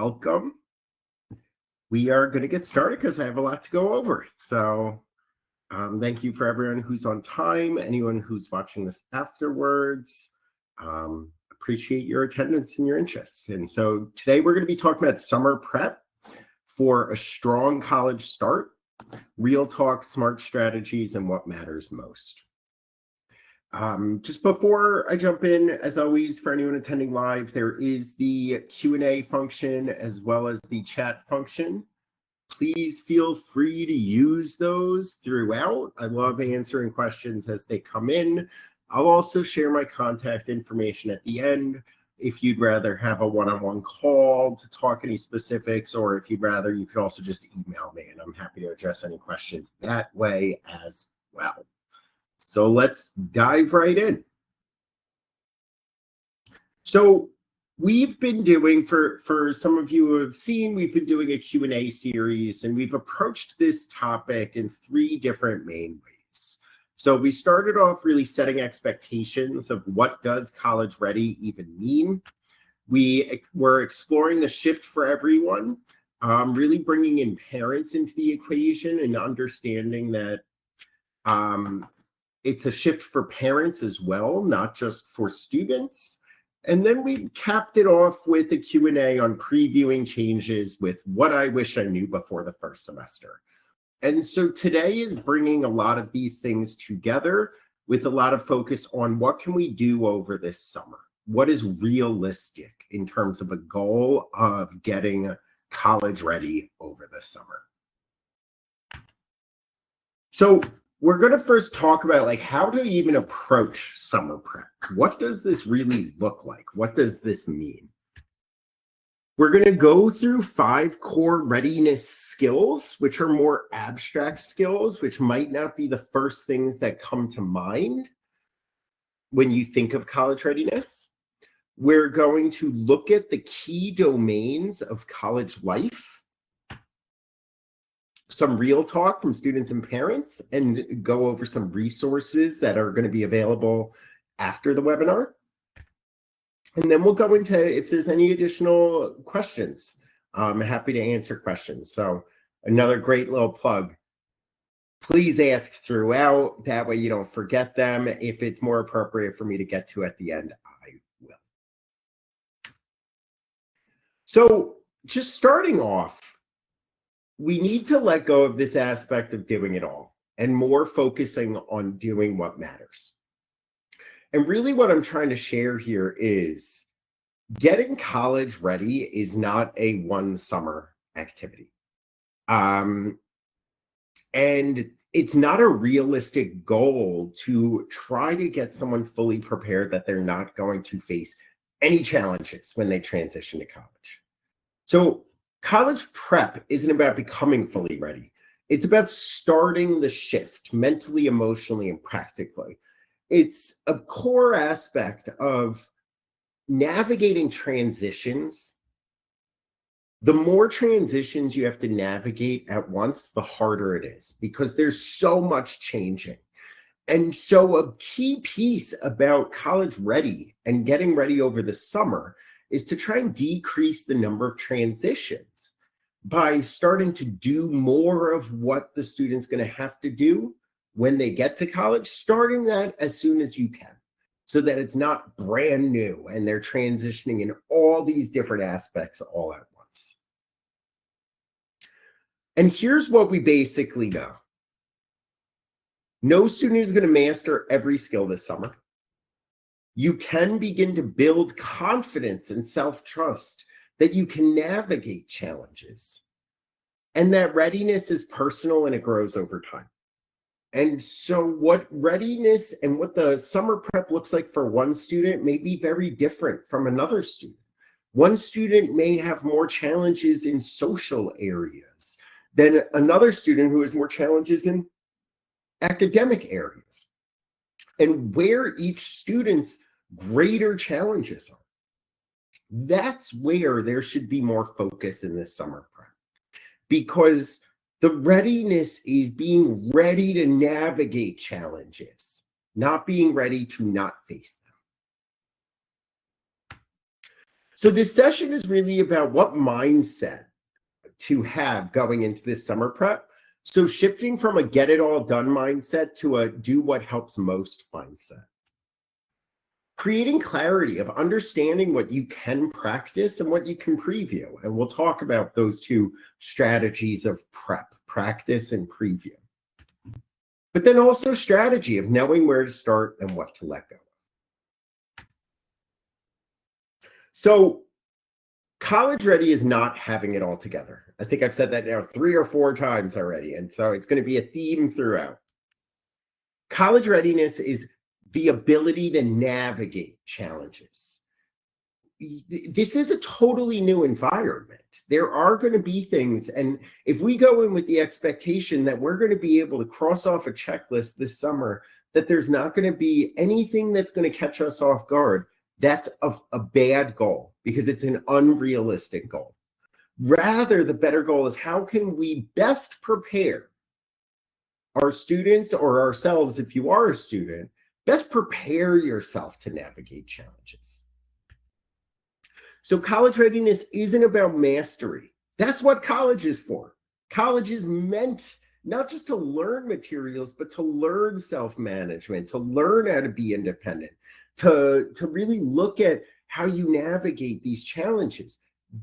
welcome. We are going to get started because I have a lot to go over. So thank you for everyone who's on time, anyone who's watching this afterwards. Appreciate your attendance and your interest. And so today we're going to be talking about summer prep for a strong college start, real talk, smart strategies, and what matters most. Just before I jump in, as always, for anyone attending live, there is the Q&A function as well as the chat function. Please feel free to use those throughout. I love answering questions as they come in. I'll also share my contact information at the end if you'd rather have a one-on-one call to talk any specifics, or if you'd rather, you could also just email me, and I'm happy to address any questions that way as well. So let's dive right in. So we've been doing, for some of you who have seen, we've been doing a Q&A series, and we've approached this topic in 3 different main ways. So we started off really setting expectations of what does college ready even mean. We were exploring the shift for everyone, really bringing in parents into the equation and understanding that it's a shift for parents as well, not just for students. And then we capped it off with a Q&A on previewing changes with what I wish I knew before the first semester. And so today is bringing a lot of these things together with a lot of focus on what can we do over this summer? What is realistic in terms of a goal of getting college ready over the summer? So we're going to first talk about how to even approach summer prep. What does this really look like? What does this mean? We're going to go through 5 core readiness skills, which are more abstract skills, which might not be the first things that come to mind when you think of college readiness. We're going to look at the key domains of college life, some real talk from students and parents, and go over some resources that are going to be available after the webinar. And then we'll go into if there's any additional questions. I'm happy to answer questions. So another great little plug. Please ask throughout. That way you don't forget them. If it's more appropriate for me to get to at the end, I will. So just starting off, we need to let go of this aspect of doing it all and more focusing on doing what matters. And really what I'm trying to share here is getting college ready is not a one summer activity. And it's not a realistic goal to try to get someone fully prepared that they're not going to face any challenges when they transition to college. So college prep isn't about becoming fully ready. It's about starting the shift mentally, emotionally, and practically. It's a core aspect of navigating transitions. The more transitions you have to navigate at once, the harder it is because there's so much changing. And so a key piece about college ready and getting ready over the summer is to try and decrease the number of transitions by starting to do more of what the student's going to have to do when they get to college, starting that as soon as you can, so that it's not brand new and they're transitioning in all these different aspects all at once. And here's what we basically know. No student is going to master every skill this summer. You can begin to build confidence and self-trust that you can navigate challenges. And that readiness is personal and it grows over time. And so what readiness and what the summer prep looks like for one student may be very different from another student. One student may have more challenges in social areas than another student who has more challenges in academic areas. And where each student's greater challenges are, that's where there should be more focus in this summer prep. Because the readiness is being ready to navigate challenges, not being ready to not face them. So this session is really about what mindset to have going into this summer prep. So shifting from a get it all done mindset to a do what helps most mindset. Creating clarity of understanding what you can practice and what you can preview. And we'll talk about those two strategies of prep, practice and preview. But then also strategy of knowing where to start and what to let go. So college ready is not having it all together. I think I've said that now 3 or 4 times already. And so it's going to be a theme throughout. College readiness is the ability to navigate challenges. This is a totally new environment. There are going to be things, and if we go in with the expectation that we're going to be able to cross off a checklist this summer, that there's not going to be anything that's going to catch us off guard, that's a bad goal because it's an unrealistic goal. Rather, the better goal is how can we best prepare our students or ourselves, if you are a student, best prepare yourself to navigate challenges. So college readiness isn't about mastery. That's what college is for. College is meant not just to learn materials, but to learn self-management, to learn how to be independent, to really look at how you navigate these challenges.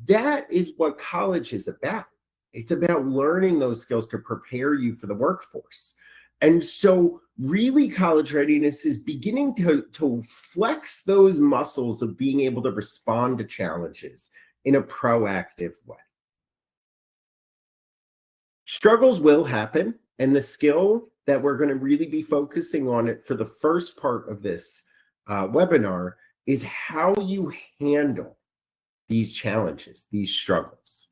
That is what college is about. It's about learning those skills to prepare you for the workforce. And so really college readiness is beginning to flex those muscles of being able to respond to challenges in a proactive way. Struggles will happen, and the skill that we're going to really be focusing on it for the first part of this webinar is how you handle these challenges, these struggles.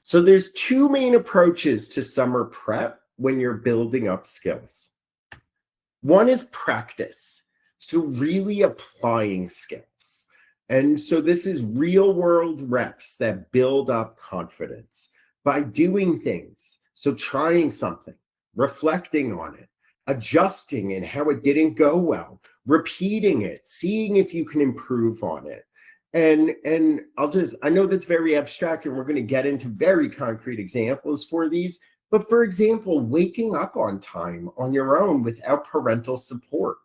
So there's 2 main approaches to summer prep when you're building up skills. One is practice, so really applying skills. And so this is real world reps that build up confidence by doing things. So trying something, reflecting on it, adjusting and how it didn't go well, repeating it, seeing if you can improve on it. And I know that's very abstract and we're going to get into very concrete examples for these, but for example, waking up on time on your own without parental support.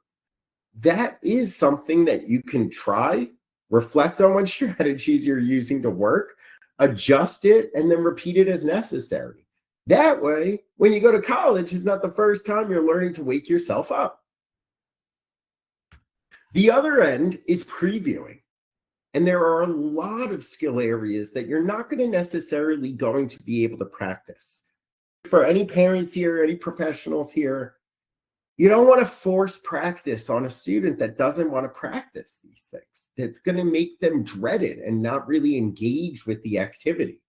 That is something that you can try, reflect on what strategies you're using to work, adjust it, and then repeat it as necessary. That way, when you go to college, it's not the first time you're learning to wake yourself up. The other end is previewing. And there are a lot of skill areas that you're not going to necessarily going to be able to practice. For any parents here, any professionals here, you don't want to force practice on a student that doesn't want to practice these things. That's going to make them dread it and not really engage with the activity.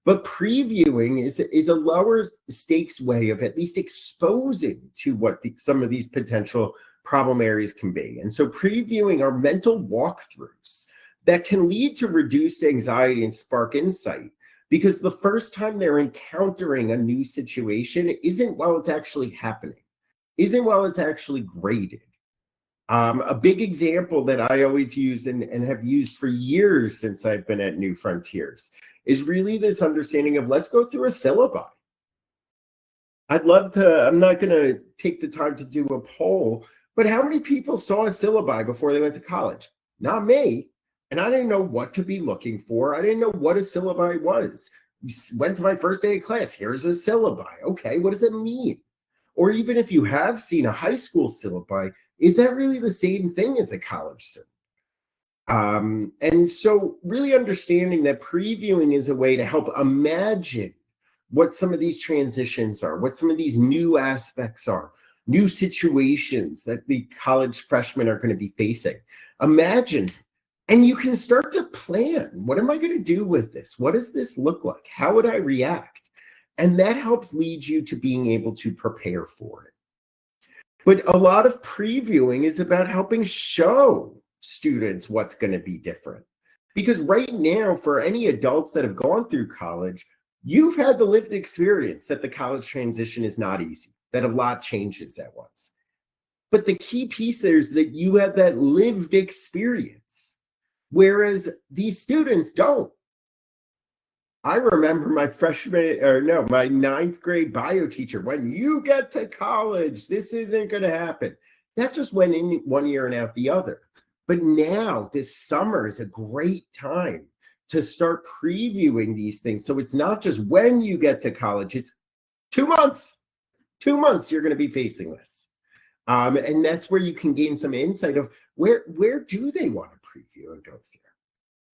But previewing is a lower stakes way of at least exposing to what some of these potential problem areas can be. And so previewing are mental walkthroughs that can lead to reduced anxiety and spark insight, because the first time they're encountering a new situation isn't while it's actually happening, isn't while it's actually graded. A big example that I always use and have used for years since I've been at New Frontiers is really this understanding of let's go through a syllabi. I'd love to, I'm not going to take the time to do a poll, but how many people saw a syllabi before they went to college? Not me. And I didn't know what to be looking for. I didn't know what a syllabi was. Went to my first day of class. Here's a syllabi. Okay, what does it mean? Or even if you have seen a high school syllabi, is that really the same thing as a college syllabi? And so really understanding that previewing is a way to help imagine what some of these transitions are, what some of these new aspects are, new situations that the college freshmen are going to be facing. Imagine. And you can start to plan. What am I going to do with this? What does this look like? How would I react? And that helps lead you to being able to prepare for it. But a lot of previewing is about helping show students what's going to be different. Because right now, for any adults that have gone through college, you've had the lived experience that the college transition is not easy, that a lot changes at once. But the key piece there is that you have that lived experience. Whereas these students don't. I remember my ninth grade bio teacher, when you get to college, this isn't going to happen. That just went in one year and out the other. But now this summer is a great time to start previewing these things. So it's not just when you get to college, it's 2 months. 2 months you're going to be facing this. And that's where you can gain some insight of where do they want to preview and go through.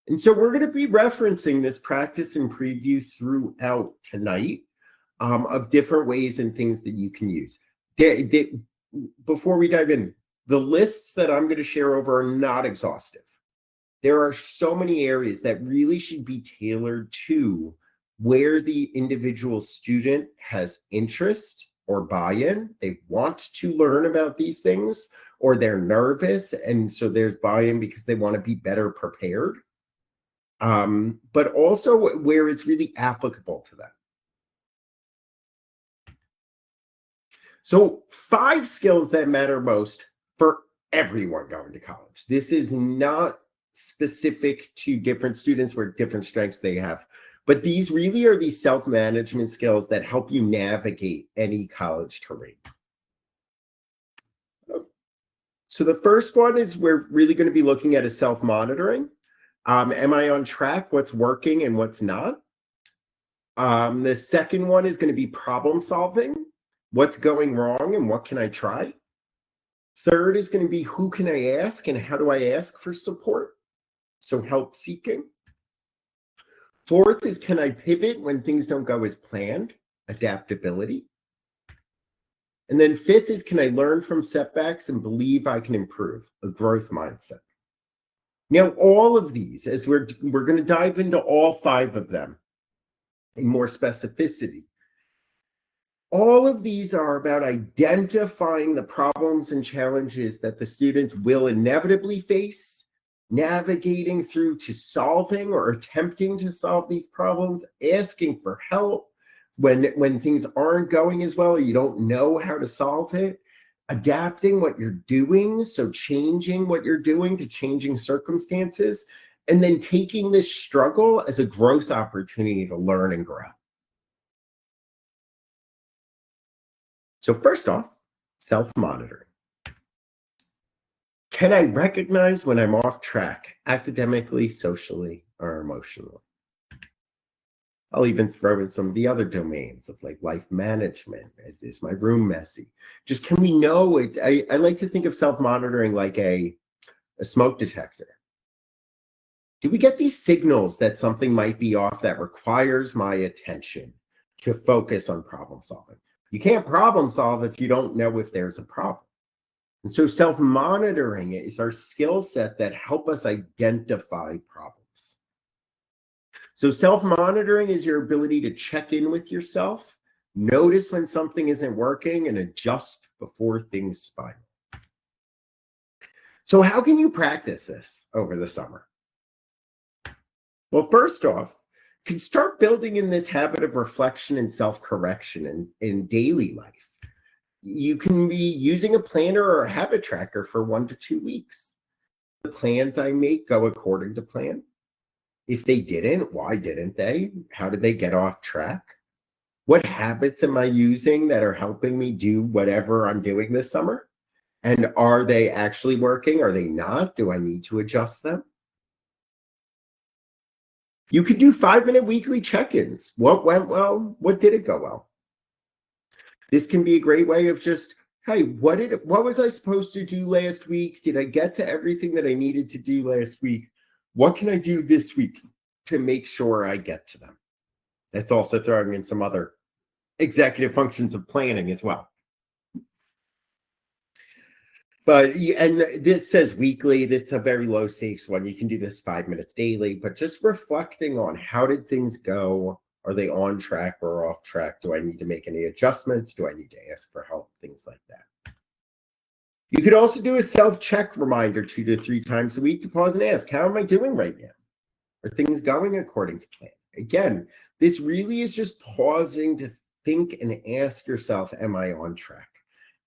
And so we're going to be referencing this practice and preview throughout tonight of different ways and things that you can use. Before we dive in, the lists that I'm going to share over are not exhaustive. There are so many areas that really should be tailored to where the individual student has interest or buy-in. They want to learn about these things, or they're nervous, and so there's buy-in because they want to be better prepared. But also where it's really applicable to them. So 5 skills that matter most for everyone going to college. This is not specific to different students where different strengths they have, but these really are these self-management skills that help you navigate any college terrain. So the first one is we're really going to be looking at a self-monitoring. Am I on track? What's working and what's not? The second one is going to be problem solving. What's going wrong and what can I try? Third is going to be who can I ask and how do I ask for support? So help seeking. Fourth is can I pivot when things don't go as planned? Adaptability. And then fifth is can I learn from setbacks and believe I can improve? A growth mindset. Now, all of these, as we're going to dive into all 5 of them in more specificity, all of these are about identifying the problems and challenges that the students will inevitably face, navigating through to solving or attempting to solve these problems, asking for help when things aren't going as well or you don't know how to solve it, adapting what you're doing, so changing what you're doing to changing circumstances, and then taking this struggle as a growth opportunity to learn and grow. So first off, self-monitoring. Can I recognize when I'm off track academically, socially, or emotionally? I'll even throw in some of the other domains of like life management. Is my room messy? Just can we know it? I like to think of self-monitoring like a smoke detector. Do we get these signals that something might be off that requires my attention to focus on problem solving? You can't problem solve if you don't know if there's a problem. And so self-monitoring is our skill set that help us identify problems. So self-monitoring is your ability to check in with yourself, notice when something isn't working, and adjust before things spiral. So how can you practice this over the summer? Well, first off, you can start building in this habit of reflection and self-correction in daily life. You can be using a planner or a habit tracker for 1 to 2 weeks. The plans I make go according to plan. If they didn't, why didn't they? How did they get off track? What habits am I using that are helping me do whatever I'm doing this summer? And are they actually working? Are they not? Do I need to adjust them? You could do 5-minute weekly check-ins. What went well? What didn't go well? This can be a great way of just, hey, what was I supposed to do last week? Did I get to everything that I needed to do last week? What can I do this week to make sure I get to them? That's also throwing in some other executive functions of planning as well. But, and this says weekly, this is a very low stakes one. You can do this 5 minutes daily, but just reflecting on how did things go? Are they on track or off track? Do I need to make any adjustments? Do I need to ask for help? Things like that. You could also do a self-check reminder 2 to 3 times a week to pause and ask, how am I doing right now? Are things going according to plan? Again, this really is just pausing to think and ask yourself, am I on track?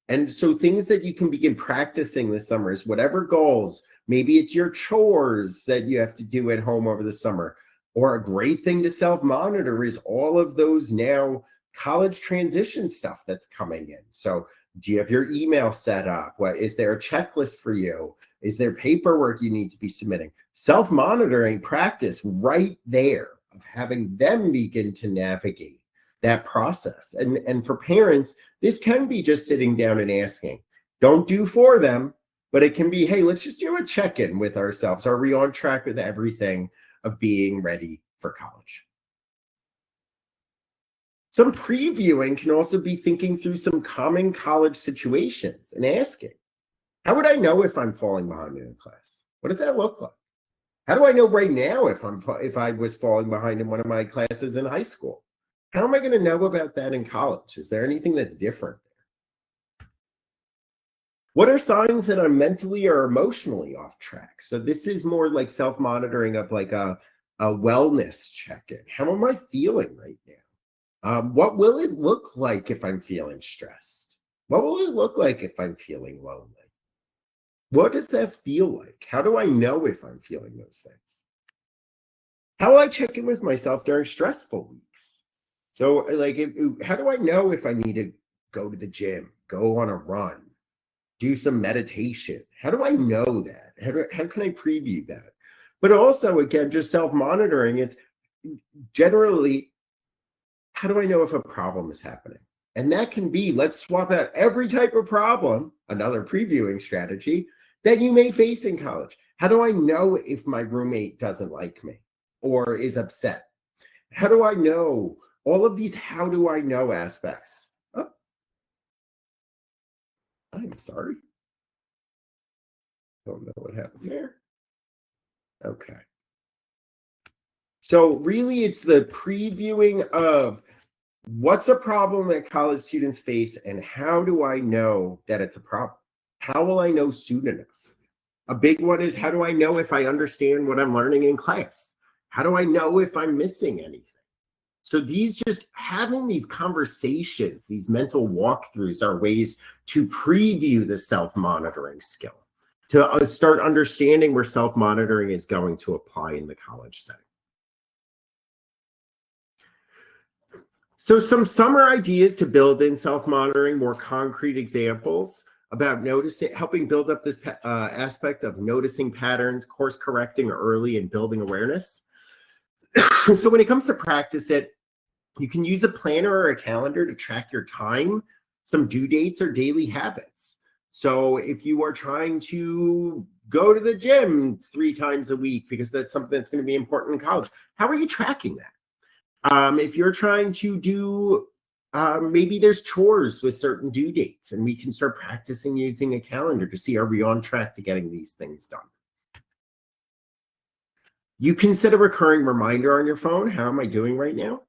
And so things that you can begin practicing this summer is whatever goals, maybe it's your chores that you have to do at home over the summer, or a great thing to self-monitor is all of those now college transition stuff that's coming in. So do you have your email set up? What is there a checklist for you? Is there paperwork you need to be submitting? Self-monitoring practice right there of having them begin to navigate that process. And for parents, this can be just sitting down and asking. Don't do for them, but it can be, hey, let's just do a check-in with ourselves. Are we on track with everything of being ready for college? Some previewing can also be thinking through some common college situations and asking, how would I know if I'm falling behind in a class? What does that look like? How do I know right now if I was falling behind in one of my classes in high school? How am I going to know about that in college? Is there anything that's different there? What are signs that I'm mentally or emotionally off track? So this is more like self-monitoring of like a wellness check-in. How am I feeling right now? What will it look like if I'm feeling stressed? What will it look like if I'm feeling lonely? What does that feel like? How do I know if I'm feeling those things? How will I check in with myself during stressful weeks? So, like, how do I know if I need to go to the gym, go on a run, do some meditation? How do I know that? How can I preview that? But also, again, just self-monitoring, it's generally, how do I know if a problem is happening? And that can be, let's swap out every type of problem, another previewing strategy, that you may face in college. How do I know if my roommate doesn't like me or is upset? How do I know? All of these how do I know aspects. Oh, I'm sorry. Don't know what happened there. Okay. So really it's the previewing of what's a problem that college students face and how do I know that it's a problem? How will I know soon enough? A big one is, how do I know if I understand what I'm learning in class? How do I know if I'm missing anything? So these, just having these conversations, these mental walkthroughs are ways to preview the self-monitoring skill, to start understanding where self-monitoring is going to apply in the college setting. So some summer ideas to build in self-monitoring, more concrete examples about noticing, helping build up this aspect of noticing patterns, course correcting early, and building awareness. So when it comes to practice it, you can use a planner or a calendar to track your time, some due dates or daily habits. So if you are trying to go to the gym 3 times a week, because that's something that's going to be important in college, how are you tracking that? If you're trying to do, maybe there's chores with certain due dates, and we can start practicing using a calendar to see, are we on track to getting these things done? You can set a recurring reminder on your phone. How am I doing right now?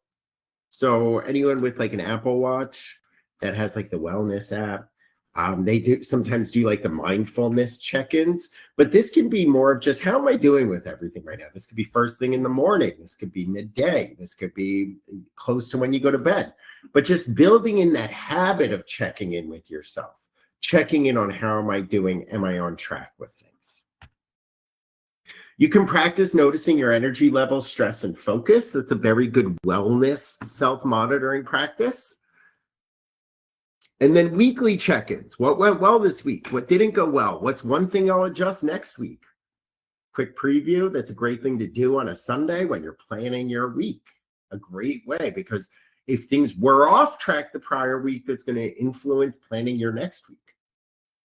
So anyone with like an Apple Watch that has like the wellness app, they do sometimes do like the mindfulness check-ins, but this can be more of just, how am I doing with everything right now? This could be first thing in the morning. This could be midday. This could be close to when you go to bed, but just building in that habit of checking in with yourself, checking in on how am I doing? Am I on track with things? You can practice noticing your energy level, stress, and focus. That's a very good wellness self-monitoring practice. And then weekly check-ins. What went well this week? What didn't go well? What's one thing I'll adjust next week? Quick preview. That's a great thing to do on a Sunday when you're planning your week. A great way, because if things were off track the prior week, that's going to influence planning your next week.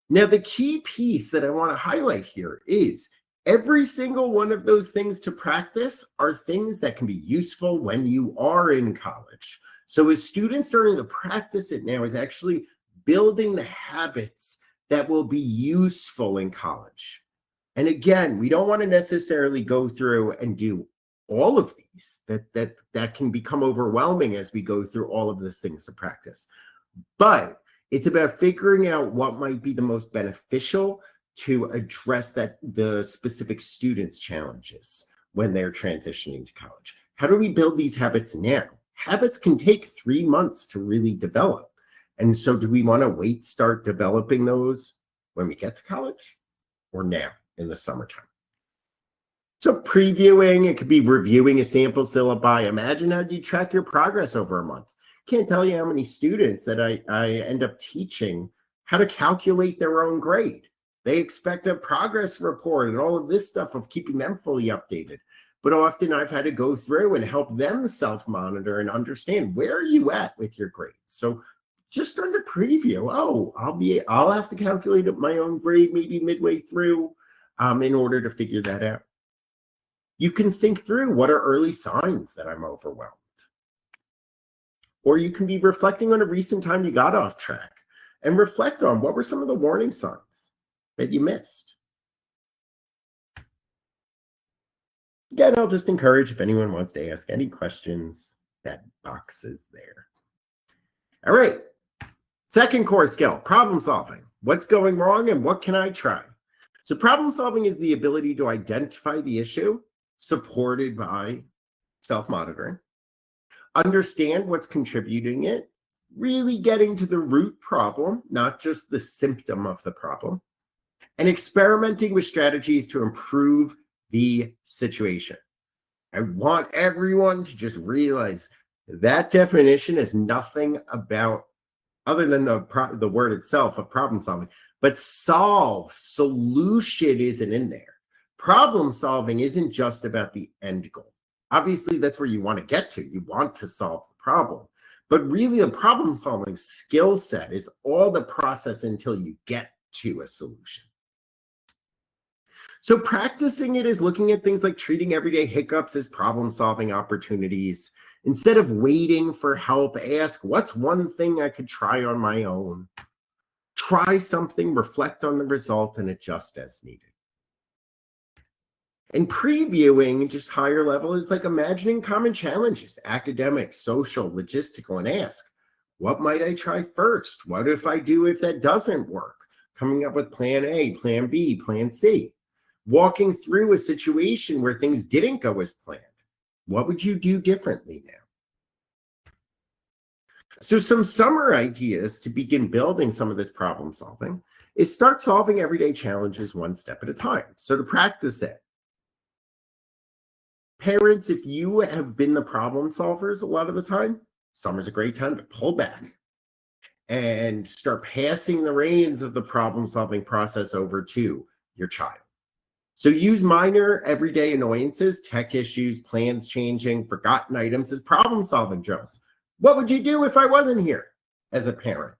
Now, the key piece that I want to highlight here is every single one of those things to practice are things that can be useful when you are in college. So as students starting to practice it now is actually building the habits that will be useful in college. And again, we don't want to necessarily go through and do all of these. That can become overwhelming as we go through all of the things to practice. But it's about figuring out what might be the most beneficial to address the specific students' challenges when they're transitioning to college. How do we build these habits now? Habits can take 3 months to really develop. And so do we want to start developing those when we get to college or now in the summertime? So previewing, it could be reviewing a sample syllabi. Imagine how you track your progress over a month. Can't tell you how many students that I end up teaching how to calculate their own grade. They expect a progress report and all of this stuff of keeping them fully updated. But often I've had to go through and help them self-monitor and understand, where are you at with your grades? So just on the preview, I'll have to calculate my own grade maybe midway through in order to figure that out. You can think through, what are early signs that I'm overwhelmed? Or you can be reflecting on a recent time you got off track and reflect on, what were some of the warning signs that you missed? Again, I'll just encourage, if anyone wants to ask any questions, that box is there. All right. Second core skill, problem solving. What's going wrong and what can I try? So problem solving is the ability to identify the issue, supported by self-monitoring, understand what's contributing it, really getting to the root problem, not just the symptom of the problem, and experimenting with strategies to improve the situation. I want everyone to just realize that definition is nothing about, other than the word itself of problem solving, but solution isn't in there. Problem solving isn't just about the end goal. Obviously, that's where you want to get to. You want to solve the problem. But really, a problem solving skill set is all the process until you get to a solution. So practicing it is looking at things like treating everyday hiccups as problem-solving opportunities. Instead of waiting for help, ask, what's one thing I could try on my own? Try something, reflect on the result, and adjust as needed. And previewing, just higher level, is like imagining common challenges, academic, social, logistical, and ask, what might I try first? What if I do if that doesn't work? Coming up with plan A, plan B, plan C. Walking through a situation where things didn't go as planned. What would you do differently now? So some summer ideas to begin building some of this problem solving is start solving everyday challenges one step at a time. So to practice it, parents, if you have been the problem solvers a lot of the time, summer's a great time to pull back and start passing the reins of the problem solving process over to your child. So use minor everyday annoyances, tech issues, plans changing, forgotten items as problem-solving drills. What would you do if I wasn't here as a parent?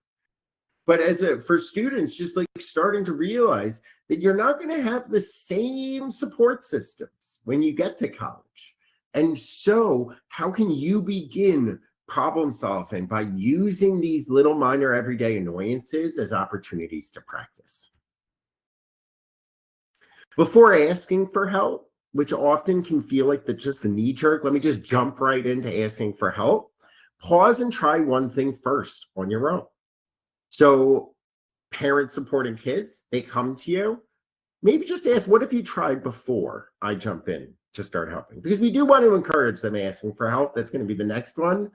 But for students, just like starting to realize that you're not going to have the same support systems when you get to college. And so how can you begin problem solving by using these little minor everyday annoyances as opportunities to practice? Before asking for help, which often can feel like just the knee jerk, let me just jump right into asking for help. Pause and try one thing first on your own. So parents supporting kids, they come to you, maybe just ask, what if you tried before I jump in to start helping? Because we do want to encourage them asking for help. That's going to be the next one.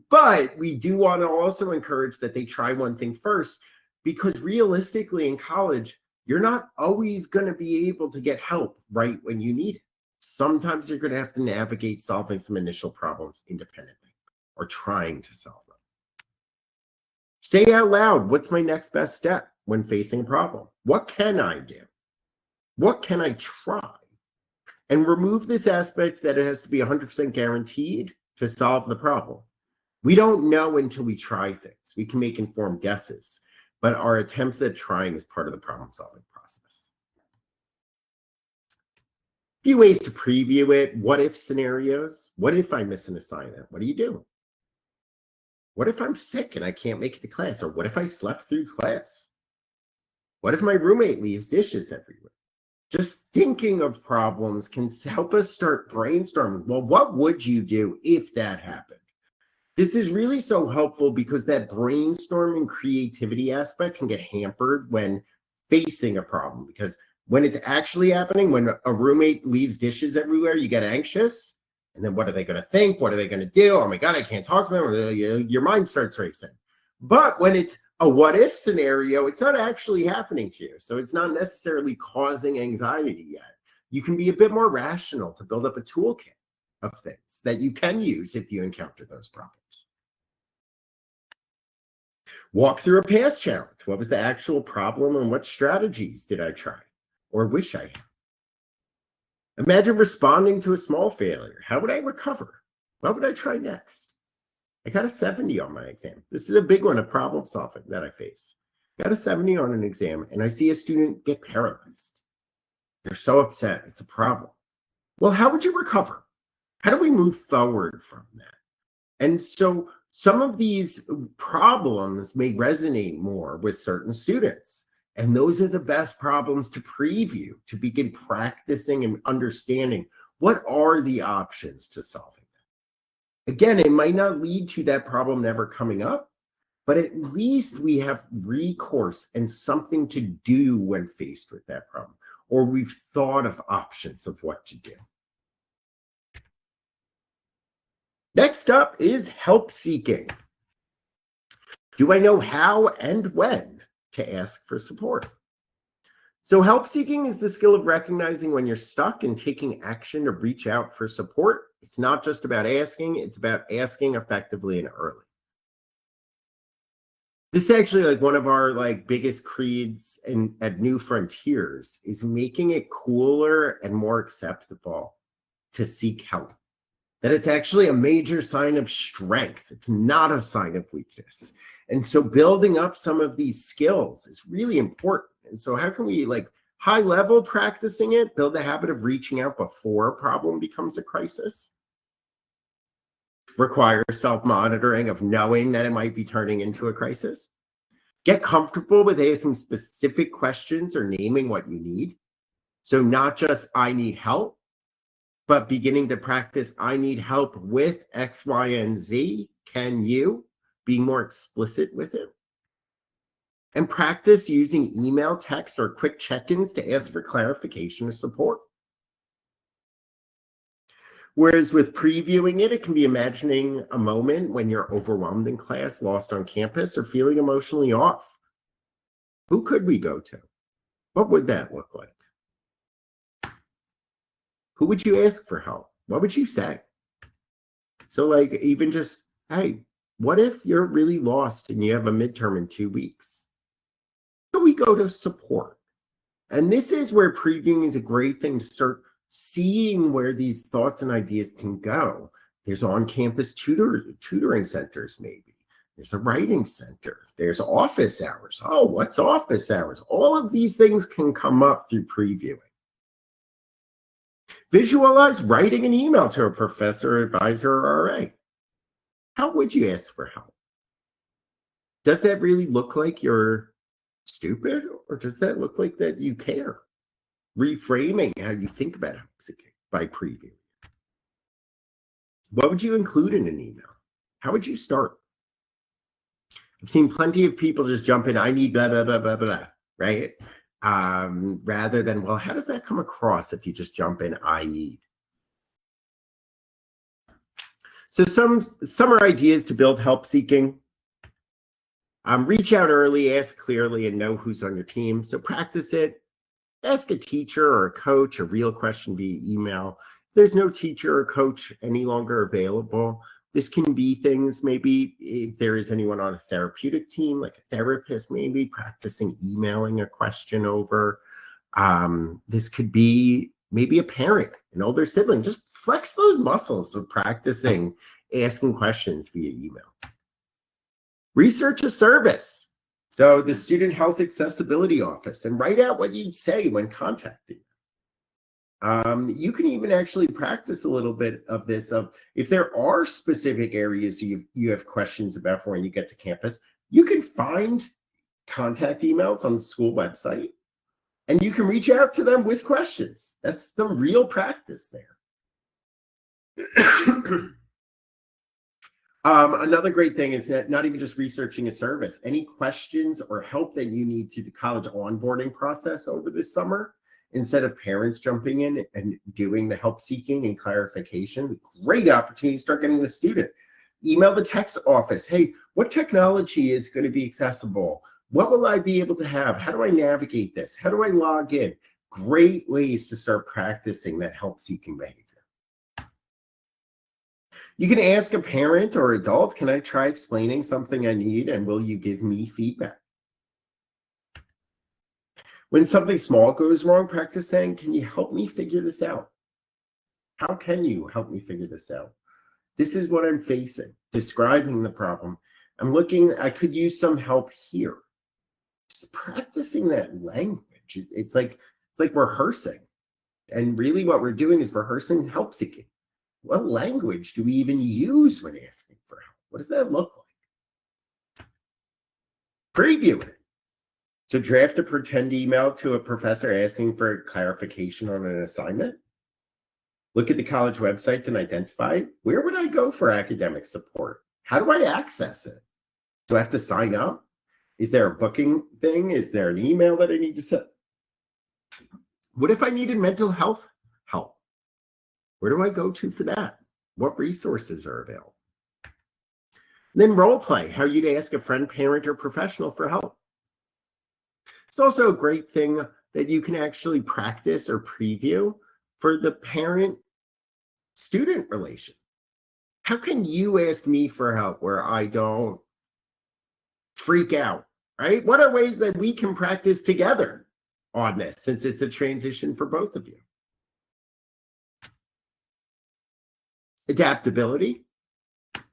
But we do want to also encourage that they try one thing first, because realistically in college, you're not always going to be able to get help right when you need it. Sometimes you're going to have to navigate solving some initial problems independently or trying to solve them. Say out loud, what's my next best step when facing a problem? What can I do? What can I try? And remove this aspect that it has to be 100% guaranteed to solve the problem. We don't know until we try things. We can make informed guesses, but our attempts at trying is part of the problem-solving process. A few ways to preview it. What if scenarios? What if I miss an assignment? What do you do? What if I'm sick and I can't make it to class? Or what if I slept through class? What if my roommate leaves dishes everywhere? Just thinking of problems can help us start brainstorming. Well, what would you do if that happened? This is really so helpful because that brainstorming creativity aspect can get hampered when facing a problem. Because when it's actually happening, when a roommate leaves dishes everywhere, you get anxious. And then what are they going to think? What are they going to do? Oh my God, I can't talk to them. Your mind starts racing. But when it's a what if scenario, it's not actually happening to you. So it's not necessarily causing anxiety yet. You can be a bit more rational to build up a toolkit of things that you can use if you encounter those problems. Walk through a past challenge. What was the actual problem and what strategies did I try or wish I had? Imagine responding to a small failure. How would I recover? What would I try next? I got a 70 on my exam. This is a big one of problem solving that I face. Got a 70 on an exam and I see a student get paralyzed. They're so upset. It's a problem. Well, how would you recover? How do we move forward from that? And so some of these problems may resonate more with certain students. And those are the best problems to preview, to begin practicing and understanding what are the options to solving them. Again, it might not lead to that problem never coming up, but at least we have recourse and something to do when faced with that problem, or we've thought of options of what to do. Next up is help seeking. Do I know how and when to ask for support? So help seeking is the skill of recognizing when you're stuck and taking action to reach out for support. It's not just about asking, it's about asking effectively and early. This is actually like one of our biggest creeds at New Frontiers is making it cooler and more acceptable to seek help. That it's actually a major sign of strength. It's not a sign of weakness. And so building up some of these skills is really important. And so how can we high level practicing it, build the habit of reaching out before a problem becomes a crisis? Require self-monitoring of knowing that it might be turning into a crisis. Get comfortable with asking specific questions or naming what you need. So not just I need help, but beginning to practice, I need help with X, Y, and Z. Can you be more explicit with it? And practice using email, text, or quick check-ins to ask for clarification or support. Whereas with previewing it, it can be imagining a moment when you're overwhelmed in class, lost on campus, or feeling emotionally off. Who could we go to? What would that look like? Who would you ask for help? What would you say? So even just, hey, what if you're really lost and you have a midterm in 2 weeks? So we go to support. And this is where previewing is a great thing to start seeing where these thoughts and ideas can go. There's on-campus tutoring centers, maybe. There's a writing center. There's office hours. Oh, what's office hours? All of these things can come up through previewing. Visualize writing an email to a professor, advisor, or RA. How would you ask for help? Does that really look like you're stupid, or does that look like that you care? Reframing how you think about help seeking by previewing. What would you include in an email? How would you start? I've seen plenty of people just jump in, I need blah, blah, blah, blah, blah, right? Rather than, well, how does that come across if you just jump in, I need? So some are ideas to build help seeking. Reach out early, ask clearly, and know who's on your team. So practice it. Ask a teacher or a coach a real question via email. If there's no teacher or coach any longer available, this can be things, maybe if there is anyone on a therapeutic team, like a therapist, maybe practicing emailing a question over. This could be maybe a parent, an older sibling. Just flex those muscles of practicing asking questions via email. Research a service. So the Student Health Accessibility Office, and write out what you'd say when contacting them. You can even actually practice a little bit of this of if there are specific areas you have questions about for when you get to campus, you can find contact emails on the school website and you can reach out to them with questions. That's the real practice there. Another great thing is that not even just researching a service, any questions or help that you need through the college onboarding process over this summer, instead of parents jumping in and doing the help seeking and clarification, great opportunity to start getting the student. Email the text office. Hey, what technology is going to be accessible? What will I be able to have? How do I navigate this? How do I log in? Great ways to start practicing that help-seeking behavior. You can ask a parent or adult, can I try explaining something I need, and will you give me feedback? When something small goes wrong, practice saying, can you help me figure this out? How can you help me figure this out? This is what I'm facing, describing the problem. I could use some help here. Just practicing that language. It's like rehearsing. And really what we're doing is rehearsing help seeking. What language do we even use when asking for help? What does that look like? Preview it. So draft a pretend email to a professor asking for clarification on an assignment. Look at the college websites and identify, where would I go for academic support? How do I access it? Do I have to sign up? Is there a booking thing? Is there an email that I need to send? What if I needed mental health help? Where do I go to for that? What resources are available? Then role play, how you'd ask a friend, parent, or professional for help. It's also a great thing that you can actually practice or preview for the parent-student relation. How can you ask me for help where I don't freak out, right? What are ways that we can practice together on this, since it's a transition for both of you? Adaptability.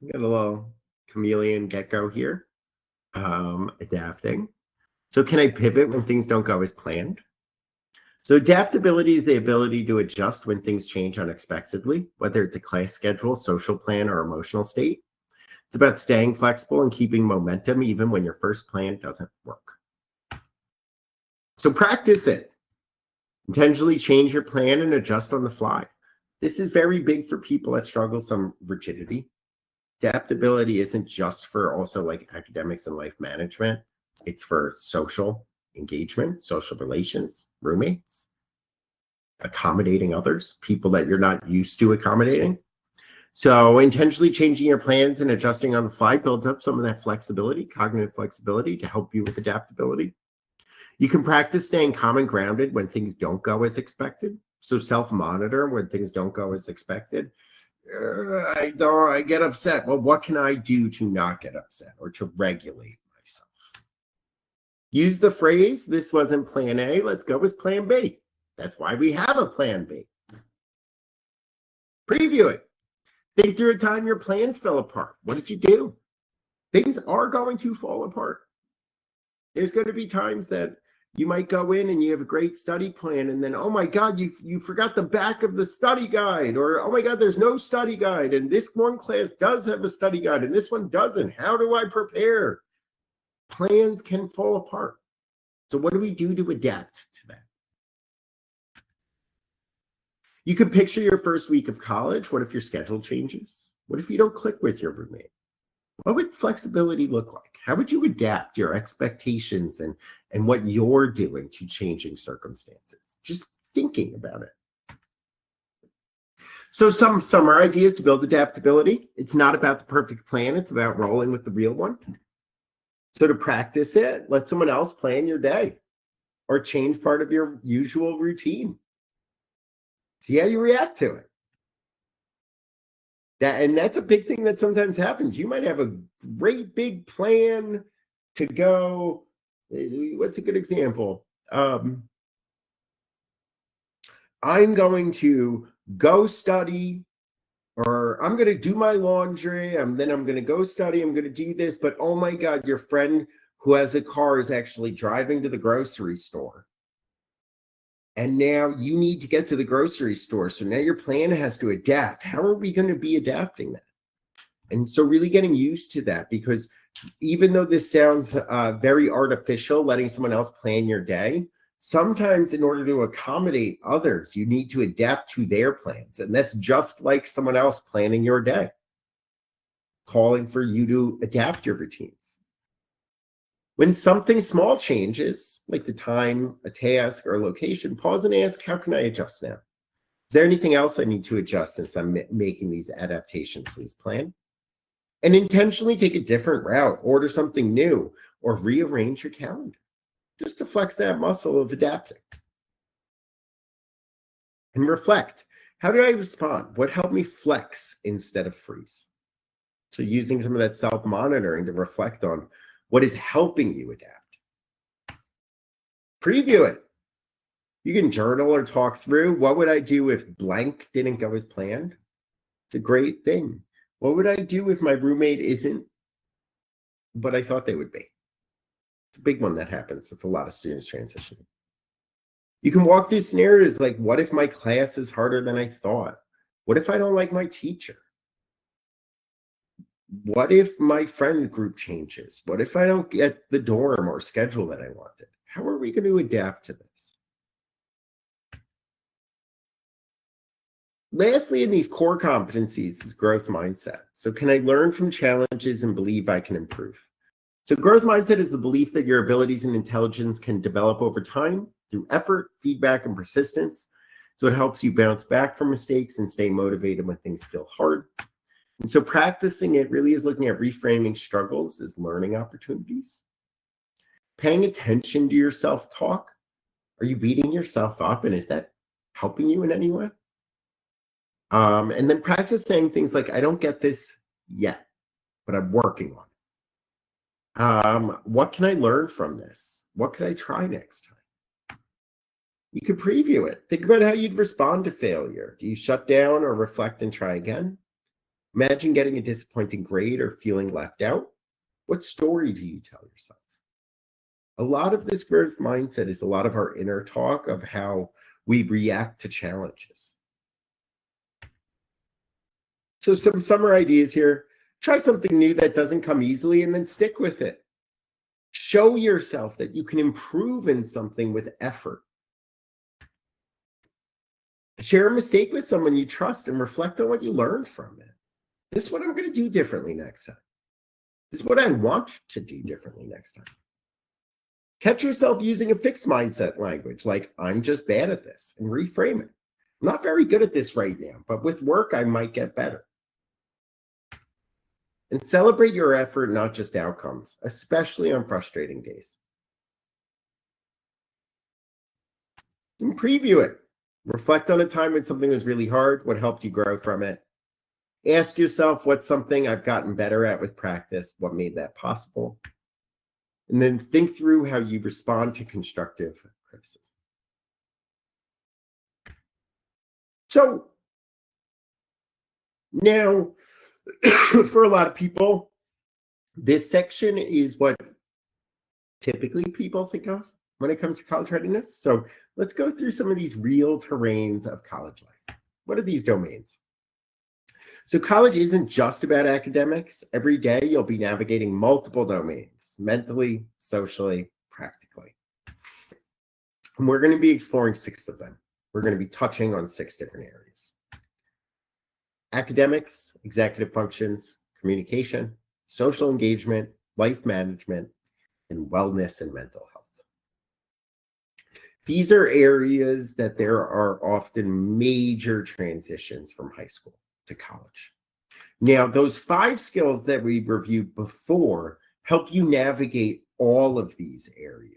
We got a little chameleon gecko here. Adapting. So can I pivot when things don't go as planned? So adaptability is the ability to adjust when things change unexpectedly, whether it's a class schedule, social plan, or emotional state. It's about staying flexible and keeping momentum even when your first plan doesn't work. So practice it. Intentionally change your plan and adjust on the fly. This is very big for people that struggle some rigidity. Adaptability isn't just for also like academics and life management. It's for social engagement, social relations, roommates, accommodating others, people that you're not used to accommodating. So intentionally changing your plans and adjusting on the fly builds up some of that flexibility, cognitive flexibility, to help you with adaptability. You can practice staying calm and grounded when things don't go as expected. So self-monitor when things don't go as expected. I get upset. Well, what can I do to not get upset or to regulate myself? Use the phrase, this wasn't plan A, let's go with plan B. That's why we have a plan B. Preview it. Think through a time your plans fell apart. What did you do? Things are going to fall apart. There's going to be times that you might go in and you have a great study plan, and then, oh my God, you forgot the back of the study guide, or oh my God, there's no study guide, and this one class does have a study guide and this one doesn't. How do I prepare? Plans can fall apart. So what do we do to adapt to that? You could picture your first week of college. What if your schedule changes? What if you don't click with your roommate? What would flexibility look like? How would you adapt your expectations and what you're doing to changing circumstances? Just thinking about it. So some summer ideas to build adaptability. It's not about the perfect plan. It's about rolling with the real one. So to practice it, let someone else plan your day or change part of your usual routine. See how you react to it. That's a big thing that sometimes happens. You might have a great big plan to go. What's a good example? I'm going to go study, or I'm going to do my laundry, and then I'm going to go study. I'm going to do this, but oh my God, your friend who has a car is actually driving to the grocery store. And now you need to get to the grocery store. So now your plan has to adapt. How are we going to be adapting that? And so really getting used to that, because even though this sounds very artificial, letting someone else plan your day, sometimes in order to accommodate others, you need to adapt to their plans. And that's just like someone else planning your day, calling for you to adapt your routines. When something small changes, like the time, a task, or a location, pause and ask, how can I adjust now? Is there anything else I need to adjust since I'm making these adaptations to this plan? And intentionally take a different route, order something new, or rearrange your calendar just to flex that muscle of adapting. And reflect. How did I respond? What helped me flex instead of freeze? So using some of that self-monitoring to reflect on what is helping you adapt. Preview it. You can journal or talk through, what would I do if blank didn't go as planned? It's a great thing. What would I do if my roommate isn't what I thought they would be? It's a big one that happens with a lot of students transitioning. You can walk through scenarios like, what if my class is harder than I thought? What if I don't like my teacher? What if my friend group changes? What if I don't get the dorm or schedule that I wanted? How are we going to adapt to this? Lastly, in these core competencies is growth mindset. So can I learn from challenges and believe I can improve? So growth mindset is the belief that your abilities and intelligence can develop over time through effort, feedback, and persistence. So it helps you bounce back from mistakes and stay motivated when things feel hard. And so practicing it really is looking at reframing struggles as learning opportunities. Paying attention to your self-talk. Are you beating yourself up, and is that helping you in any way? And then practice saying things like, I don't get this yet, but I'm working on it. What can I learn from this? What could I try next time? You could preview it. Think about how you'd respond to failure. Do you shut down or reflect and try again? Imagine getting a disappointing grade or feeling left out. What story do you tell yourself? A lot of this growth mindset is a lot of our inner talk of how we react to challenges. So some summer ideas here. Try something new that doesn't come easily and then stick with it. Show yourself that you can improve in something with effort. Share a mistake with someone you trust and reflect on what you learned from it. This is what I'm going to do differently next time. This is what I want to do differently next time. Catch yourself using a fixed mindset language like, I'm just bad at this, and reframe it. I'm not very good at this right now, but with work, I might get better. And celebrate your effort, not just outcomes, especially on frustrating days. And preview it. Reflect on a time when something was really hard, what helped you grow from it. Ask yourself, what's something I've gotten better at with practice? What made that possible? And then think through how you respond to constructive criticism. So now, for a lot of people, this section is what typically people think of when it comes to college readiness. So let's go through some of these real terrains of college life. What are these domains? So college isn't just about academics. Every day you'll be navigating multiple domains, mentally, socially, practically. And we're going to be exploring 6 of them. We're going to be touching on 6 different areas. Academics, executive functions, communication, social engagement, life management, and wellness and mental health. These are areas that there are often major transitions from high school to college. Now, those 5 skills that we reviewed before help you navigate all of these areas.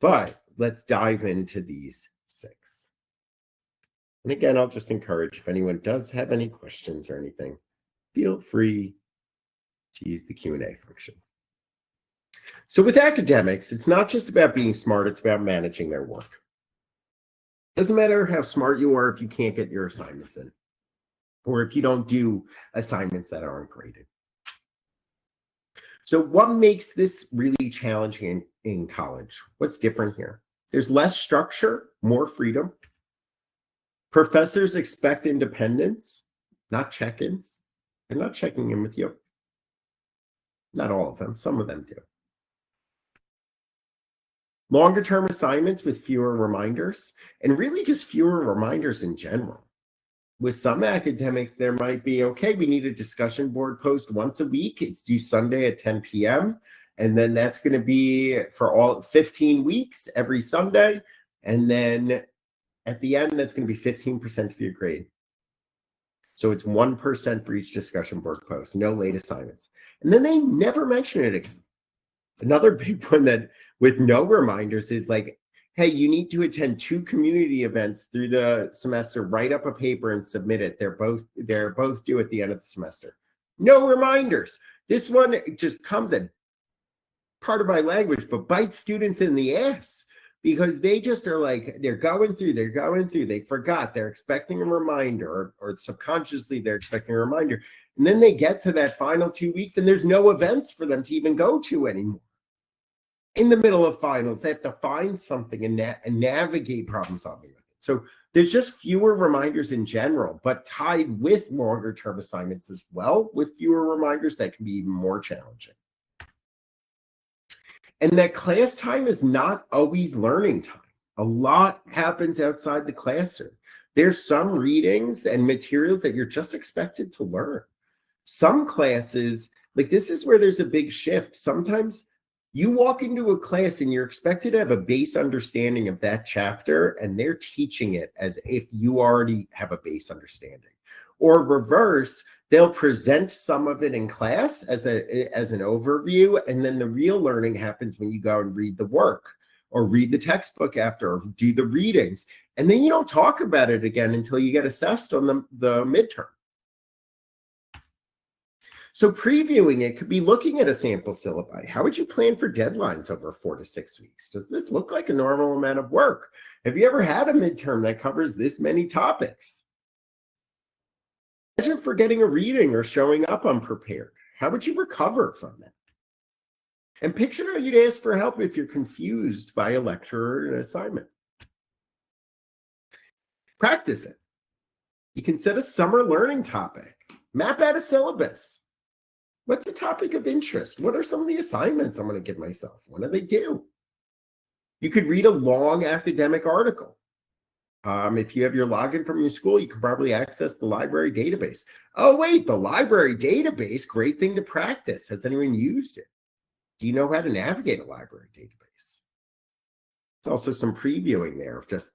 But let's dive into these 6. And again, I'll just encourage, if anyone does have any questions or anything, feel free to use the Q&A function. So with academics, it's not just about being smart, it's about managing their work. Doesn't matter how smart you are if you can't get your assignments in, or if you don't do assignments that aren't graded. So what makes this really challenging in college? What's different here? There's less structure, more freedom. Professors expect independence, not check-ins. They're not checking in with you. Not all of them, some of them do. Longer term assignments with fewer reminders, and really just fewer reminders in general. With some academics, there might be, okay, we need a discussion board post once a week. It's due Sunday at 10 p.m. And then that's going to be for all 15 weeks, every Sunday. And then at the end, that's going to be 15% of your grade. So it's 1% for each discussion board post, no late assignments. And then they never mention it again. Another big one that with no reminders is like, hey, you need to attend 2 community events through the semester, write up a paper and submit it. They're both due at the end of the semester. No reminders. This one just comes at part of my language, but bites students in the ass because they just are like, they're going through, they forgot, they're expecting a reminder, or subconsciously they're expecting a reminder. And then they get to that final 2 weeks and there's no events for them to even go to anymore. In the middle of finals, they have to find something and navigate problem solving with it. So there's just fewer reminders in general, but tied with longer term assignments as well, with fewer reminders, that can be even more challenging. And that class time is not always learning time. A lot happens outside the classroom. There's some readings and materials that you're just expected to learn. Some classes, like this is where there's a big shift. Sometimes you walk into a class and you're expected to have a base understanding of that chapter, and they're teaching it as if you already have a base understanding. Or reverse, they'll present some of it in class as an overview, and then the real learning happens when you go and read the work or read the textbook after, or do the readings. And then you don't talk about it again until you get assessed on the midterm. So previewing it could be looking at a sample syllabi. How would you plan for deadlines over 4 to 6 weeks? Does this look like a normal amount of work? Have you ever had a midterm that covers this many topics? Imagine forgetting a reading or showing up unprepared. How would you recover from that? And picture how you'd ask for help if you're confused by a lecture or an assignment. Practice it. You can set a summer learning topic. Map out a syllabus. What's a topic of interest? What are some of the assignments I'm going to give myself? What do they do? You could read a long academic article. If you have your login from your school, you can probably access the library database. Oh, wait, the library database, great thing to practice. Has anyone used it? Do you know how to navigate a library database? There's also some previewing there of just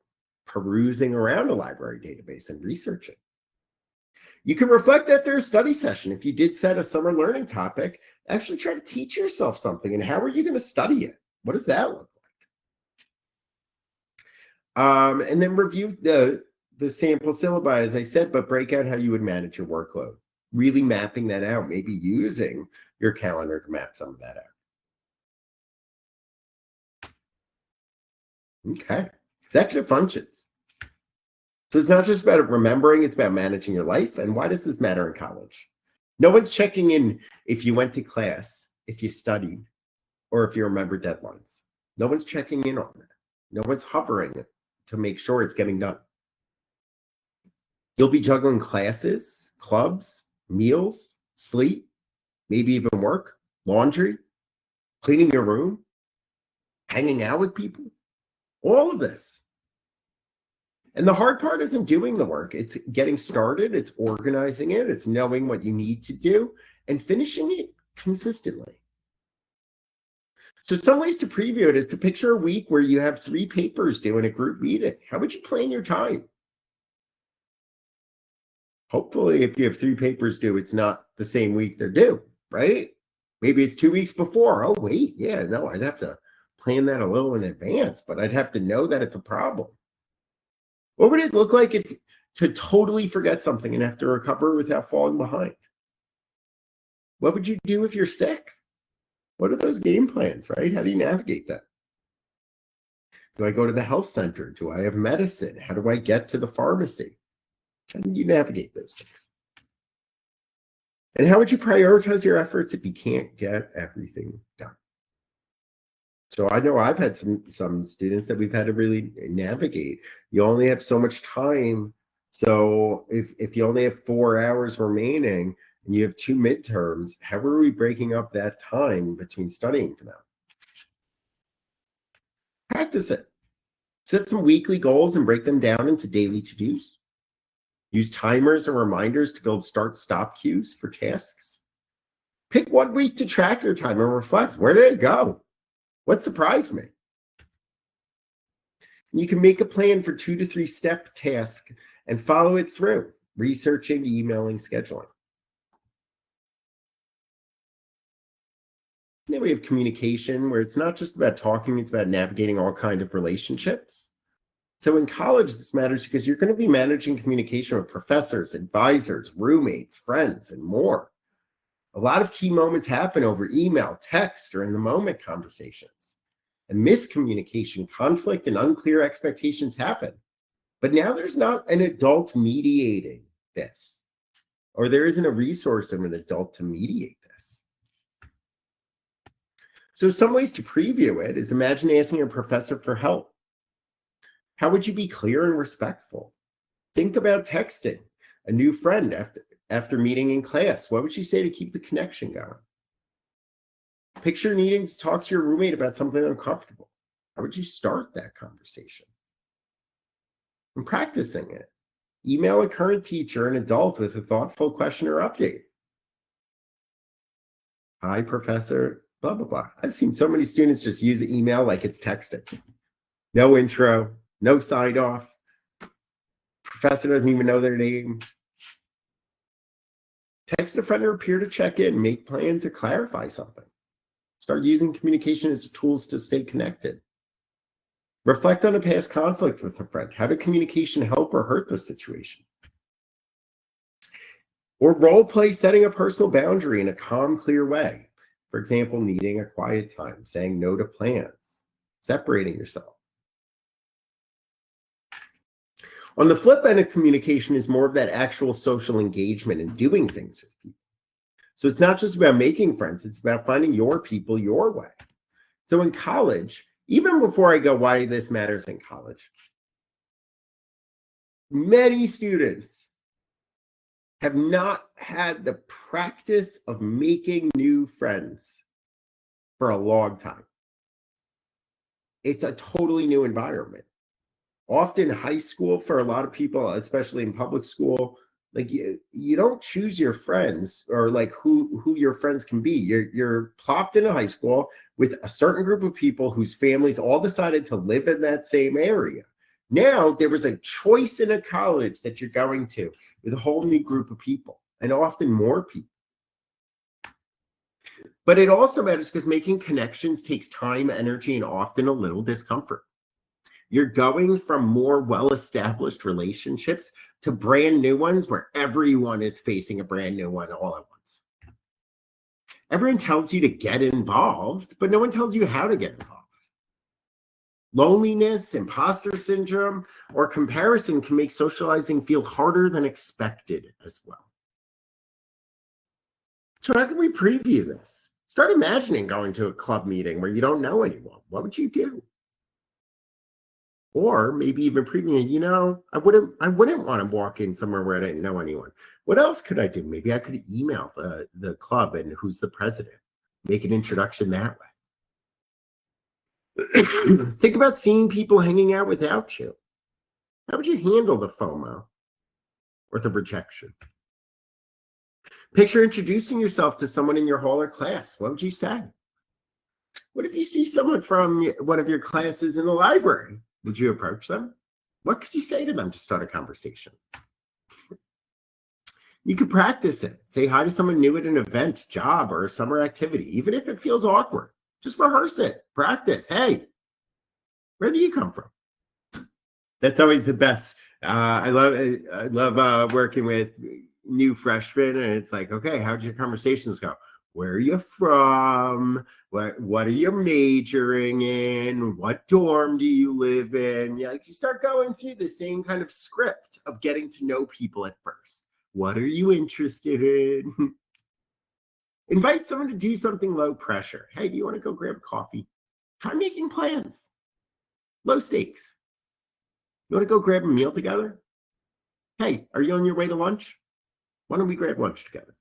perusing around a library database and researching. You can reflect after a study session. If you did set a summer learning topic, actually try to teach yourself something. And how are you going to study it? What does that look like? And then review the sample syllabi, as I said, but break out how you would manage your workload. Really mapping that out, maybe using your calendar to map some of that out. Okay, executive functions. So it's not just about remembering, it's about managing your life. And why does this matter in college? No one's checking in if you went to class, if you studied, or if you remember deadlines. No one's checking in on that. No one's hovering to make sure it's getting done. You'll be juggling classes, clubs, meals, sleep, maybe even work, laundry, cleaning your room, hanging out with people, all of this. And the hard part isn't doing the work. It's getting started, it's organizing it, it's knowing what you need to do, and finishing it consistently. So some ways to preview it is to picture a week where you have 3 papers due in a group meeting. How would you plan your time? Hopefully, if you have 3 papers due, it's not the same week they're due, right? Maybe it's 2 weeks before. Oh, wait, yeah, no, I'd have to plan that a little in advance, but I'd have to know that it's a problem. What would it look like if to totally forget something and have to recover without falling behind? What would you do if you're sick? What are those game plans, right? How do you navigate that? Do I go to the health center? Do I have medicine? How do I get to the pharmacy? How do you navigate those things? And how would you prioritize your efforts if you can't get everything done? So I know I've had some students that we've had to really navigate. You only have so much time. So if you only have 4 hours remaining and you have 2 midterms, how are we breaking up that time between studying for them? Practice it. Set some weekly goals and break them down into daily to-dos. Use timers and reminders to build start-stop cues for tasks. Pick 1 week to track your time and reflect. Where did it go? What surprised me? You can make a plan for 2 to 3 step task and follow it through. researching, emailing, scheduling. Then we have communication, where it's not just about talking, it's about navigating all kinds of relationships. So in college, this matters because you're going to be managing communication with professors, advisors, roommates, friends, and more. A lot of key moments happen over email, text, or in the moment conversations. And miscommunication, conflict, and unclear expectations happen. But now there's not an adult mediating this, or there isn't a resource of an adult to mediate this. So some ways to preview it is imagine asking a professor for help. How would you be clear and respectful? Think about texting a new friend after meeting in class. What would you say to keep the connection going? Picture needing to talk to your roommate about something uncomfortable. How would you start that conversation? And practicing it. Email a current teacher, an adult, with a thoughtful question or update. Hi, professor, blah, blah, blah. I've seen so many students just use email like it's texting. No intro, no sign off. Professor doesn't even know their name. Text a friend or a peer to check in, make plans to clarify something. Start using communication as tools to stay connected. Reflect on a past conflict with a friend. How did communication help or hurt the situation? Or role play setting a personal boundary in a calm, clear way. For example, needing a quiet time, saying no to plans, separating yourself. On the flip end of communication is more of that actual social engagement and doing things with people. So it's not just about making friends, it's about finding your people your way. So in college, even before I go why this matters in college, many students have not had the practice of making new friends for a long time. It's a totally new environment. Often high school, for a lot of people, especially in public school, like you don't choose your friends, or like who your friends can be. You're plopped into high school with a certain group of people whose families all decided to live in that same area. Now there was a choice in a college that you're going to with a whole new group of people, and often more people. But it also matters because making connections takes time, energy, and often a little discomfort. You're going from more well-established relationships to brand new ones where everyone is facing a brand new one all at once. Everyone tells you to get involved, but no one tells you how to get involved. Loneliness, imposter syndrome, or comparison can make socializing feel harder than expected as well. So how can we preview this? Start imagining going to a club meeting where you don't know anyone. What would you do? Or maybe even previewing, I wouldn't want to walk in somewhere where I didn't know anyone. What else could I do? Maybe I could email the club and who's the president, make an introduction that way. Think about seeing people hanging out without you. How would you handle the FOMO or the rejection? Picture introducing yourself to someone in your hall or class. What would you say? What if you see someone from one of your classes in the library? Would you approach them? What could you say to them to start a conversation? You could practice it. Say hi to someone new at an event, job, or a summer activity, even if it feels awkward. Just rehearse it. Practice. Hey, where do you come from? That's always the best. I love working with new freshmen, and it's like, okay, how'd your conversations go? Where are you from? What are you majoring in? What dorm do you live in? You start going through the same kind of script of getting to know people at first. What are you interested in? Invite someone to do something low pressure. Hey, do you want to go grab coffee? Try making plans. Low stakes. You want to go grab a meal together? Hey, are you on your way to lunch? Why don't we grab lunch together?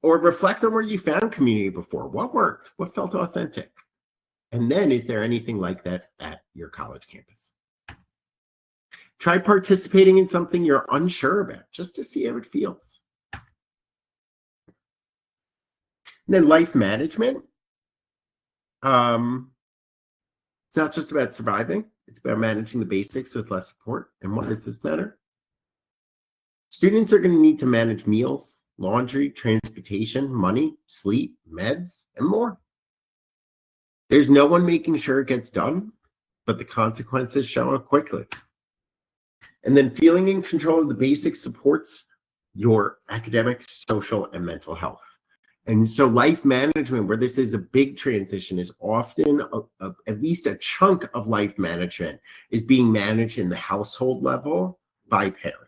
Or reflect on where you found community before. What worked? What felt authentic? And then, is there anything like that at your college campus? Try participating in something you're unsure about, just to see how it feels. And then life management. It's not just about surviving. It's about managing the basics with less support. And why does this matter? Students are going to need to manage meals, laundry, transportation, money, sleep, meds, and more. There's no one making sure it gets done, but the consequences show up quickly. And then feeling in control of the basics supports your academic, social, and mental health. And so life management, where this is a big transition, is often at least a chunk of life management is being managed in the household level by parents.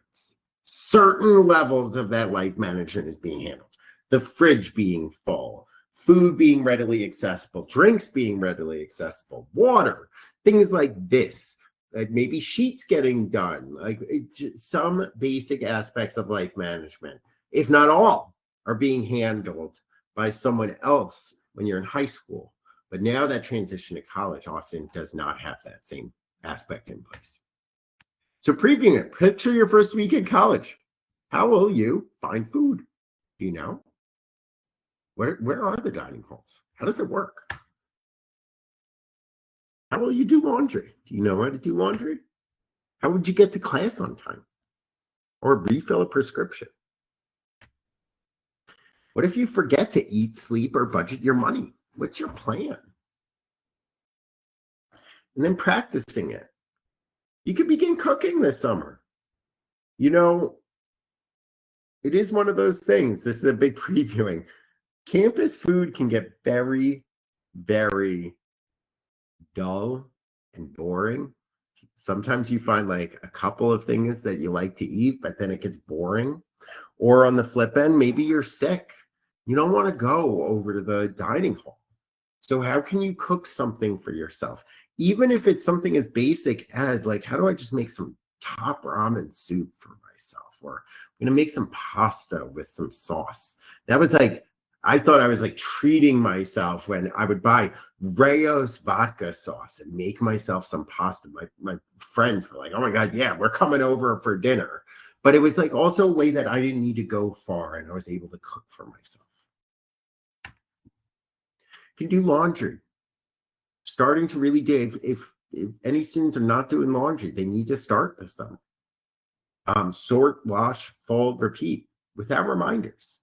Certain levels of that life management is being handled. The fridge being full, food being readily accessible, drinks being readily accessible, water, things like this. Like maybe sheets getting done, like some basic aspects of life management, if not all, are being handled by someone else when you're in high school. But now that transition to college often does not have that same aspect in place. So previewing it, picture your first week in college. How will you find food? Do you know? Where are the dining halls? How does it work? How will you do laundry? Do you know how to do laundry? How would you get to class on time? Or refill a prescription? What if you forget to eat, sleep, or budget your money? What's your plan? And then practicing it. You could begin cooking this summer. You know, it is one of those things. This is a big previewing. Campus food can get very, very dull and boring. Sometimes you find like a couple of things that you like to eat, but then it gets boring. Or on the flip end, maybe you're sick. You don't want to go over to the dining hall. So how can you cook something for yourself? Even if it's something as basic as like, how do I just make some top ramen soup for myself? Or I'm gonna make some pasta with some sauce. That was like, I thought I was like treating myself when I would buy Rayo's vodka sauce and make myself some pasta. My friends were like, oh my God, yeah, we're coming over for dinner. But it was like also a way that I didn't need to go far and I was able to cook for myself. You can do laundry. Starting to really do, if any students are not doing laundry, they need to start this summer. Sort, wash, fold, repeat without reminders.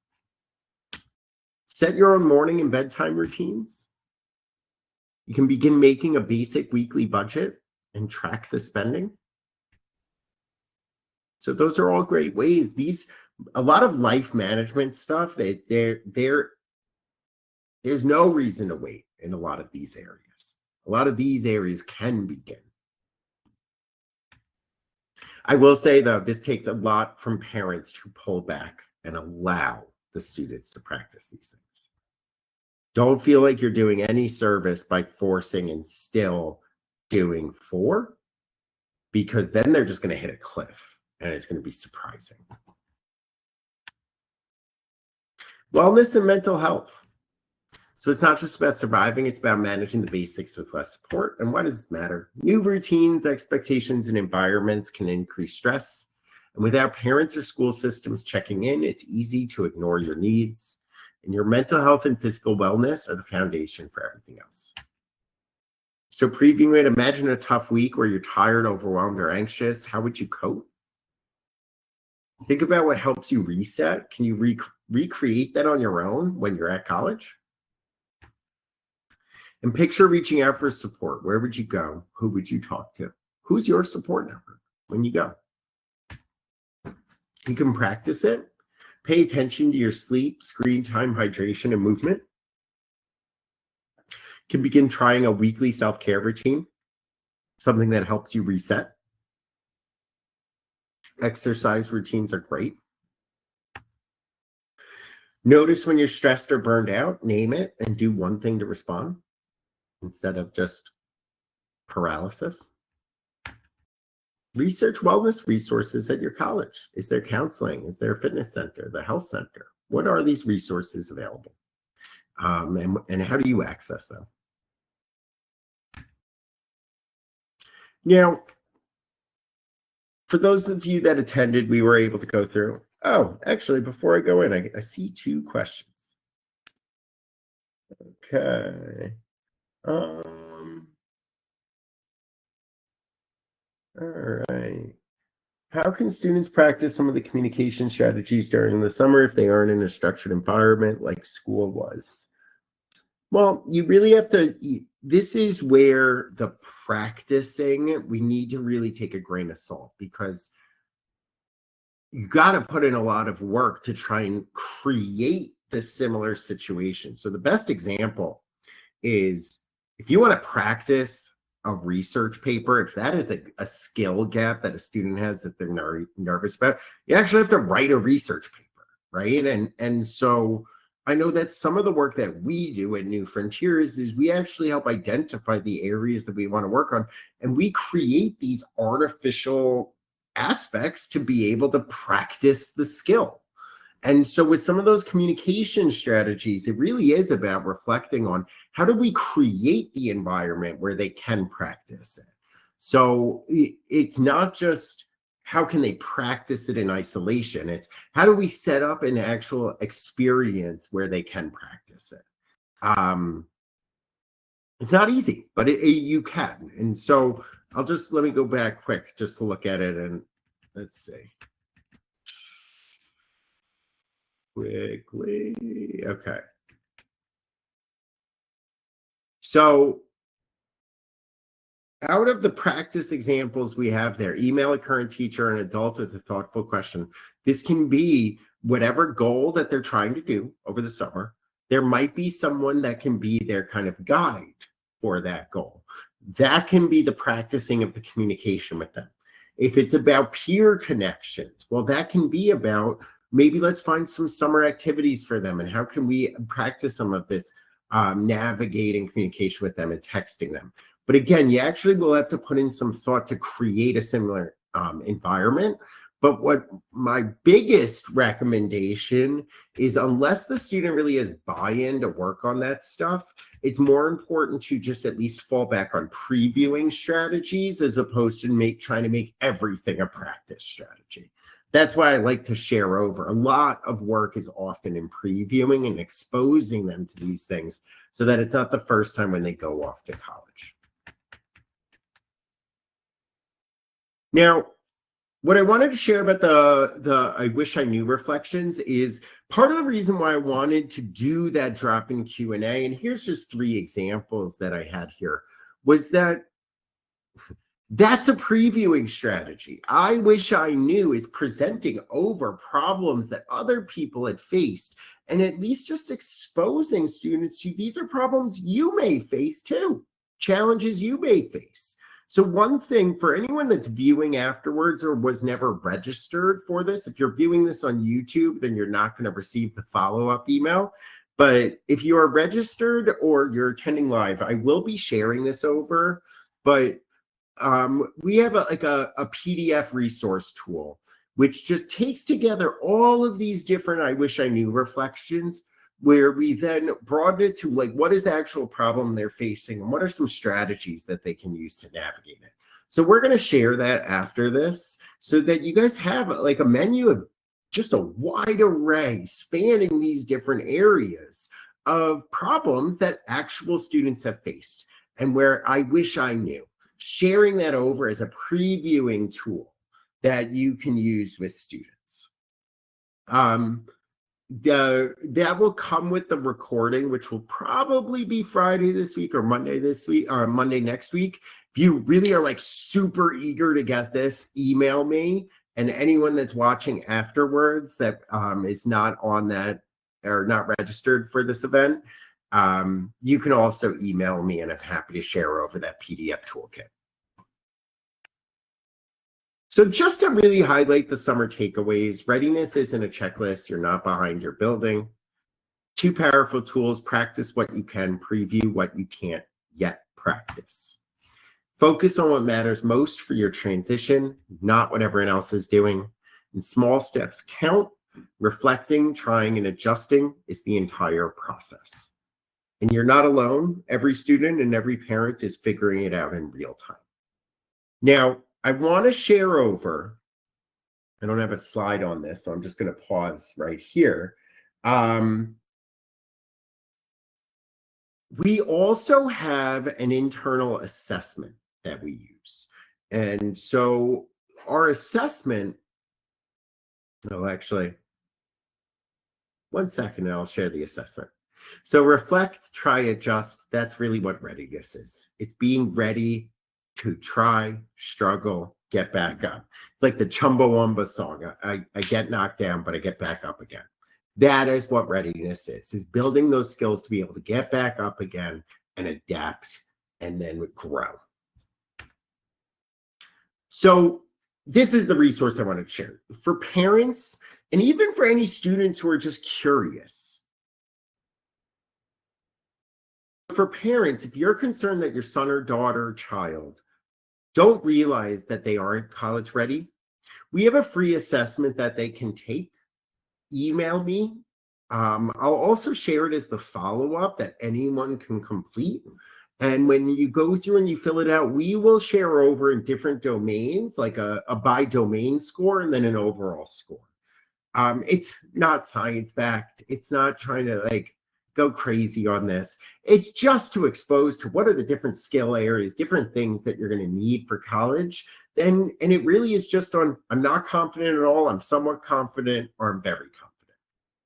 Set your own morning and bedtime routines. You can begin making a basic weekly budget and track the spending. So those are all great ways. A lot of life management stuff, there's no reason to wait in a lot of these areas. A lot of these areas can begin. I will say, though, this takes a lot from parents to pull back and allow the students to practice these things. Don't feel like you're doing any service by forcing and still doing 4, because then they're just going to hit a cliff and it's going to be surprising. Wellness and mental health. So it's not just about surviving, it's about managing the basics with less support. And why does it matter? New routines, expectations, and environments can increase stress. And without parents or school systems checking in, it's easy to ignore your needs. And your mental health and physical wellness are the foundation for everything else. So previewing it, imagine a tough week where you're tired, overwhelmed, or anxious. How would you cope? Think about what helps you reset. Can you recreate that on your own when you're at college? And picture reaching out for support. Where would you go? Who would you talk to? Who's your support network when you go? You can practice it. Pay attention to your sleep, screen time, hydration, and movement. You can begin trying a weekly self-care routine, something that helps you reset. Exercise routines are great. Notice when you're stressed or burned out, name it, and do one thing to respond instead of just paralysis. Research wellness resources at your college. Is there counseling? Is there a fitness center, the health center? What are these resources available? And how do you access them? Now, for those of you that attended, we were able to go through. Oh, actually, before I go in, I see 2 questions. Okay. All right. How can students practice some of the communication strategies during the summer if they aren't in a structured environment like school was? Well, you really have to. This is where the practicing, we need to really take a grain of salt because you got to put in a lot of work to try and create the similar situation. So, the best example is if you want to practice a research paper, if that is a skill gap that a student has that they're nervous about, you actually have to write a research paper, right? And so I know that some of the work that we do at New Frontiers is we actually help identify the areas that we want to work on, and we create these artificial aspects to be able to practice the skill. And so, with some of those communication strategies, it really is about reflecting on how do we create the environment where they can practice it. So, it's not just how can they practice it in isolation, it's how do we set up an actual experience where they can practice it. Um, it's not easy, but you can. And so, let me go back quick just to look at it and let's see quickly. Okay. So, out of the practice examples we have there, email a current teacher or an adult with a thoughtful question. This can be whatever goal that they're trying to do over the summer. There might be someone that can be their kind of guide for that goal. That can be the practicing of the communication with them. If it's about peer connections, well, that can be about maybe let's find some summer activities for them and how can we practice some of this navigating communication with them and texting them. But again, you actually will have to put in some thought to create a similar environment. But what my biggest recommendation is, unless the student really has buy-in to work on that stuff, it's more important to just at least fall back on previewing strategies as opposed to trying to make everything a practice strategy. That's why I like to share over. A lot of work is often in previewing and exposing them to these things so that it's not the first time when they go off to college. Now, what I wanted to share about the I wish I knew reflections is part of the reason why I wanted to do that drop-in Q&A, and here's just 3 examples that I had here, was that that's a previewing strategy. I wish I knew is presenting over problems that other people had faced and at least just exposing students to these are problems you may face too, challenges you may face. So one thing for anyone that's viewing afterwards or was never registered for this, if you're viewing this on YouTube, then you're not going to receive the follow-up email. But if you are registered or you're attending live, I will be sharing this over, but we have a PDF resource tool, which just takes together all of these different I wish I knew reflections, where we then broaden it to like, what is the actual problem they're facing and what are some strategies that they can use to navigate it. So we're going to share that after this so that you guys have like a menu of just a wide array spanning these different areas of problems that actual students have faced and where I wish I knew, sharing that over as a previewing tool that you can use with students. That will come with the recording, which will probably be Friday this week or Monday this week or Monday next week. If you really are like super eager to get this, email me. And anyone that's watching afterwards that is not on that or not registered for this event, you can also email me and I'm happy to share over that PDF toolkit. So just to really highlight the summer takeaways, readiness isn't a checklist. You're not behind your building. 2 powerful tools: practice what you can, preview what you can't yet practice. Focus on what matters most for your transition, not what everyone else is doing. And small steps count. Reflecting, trying, and adjusting is the entire process. And you're not alone. Every student and every parent is figuring it out in real time. Now, I want to share over, I don't have a slide on this, so I'm just going to pause right here. We also have an internal assessment that we use. And so our assessment, no, actually, 1 second and I'll share the assessment. So reflect, try, adjust. That's really what readiness is. It's being ready to try, struggle, get back up. It's like the Chumbawamba song. I get knocked down, but I get back up again. That is what readiness is building those skills to be able to get back up again and adapt and then grow. So this is the resource I want to share for parents and even for any students who are just curious. For parents, if you're concerned that your son or daughter or child don't realize that they aren't college ready, we have a free assessment that they can take. Email me. I'll also share it as the follow-up that anyone can complete. And when you go through and you fill it out, we will share over in different domains, like a by domain score and then an overall score. It's not science-backed. It's not trying to like go crazy on this. It's just to expose to what are the different skill areas, different things that you're going to need for college. And it really is just on, I'm not confident at all, I'm somewhat confident, or I'm very confident.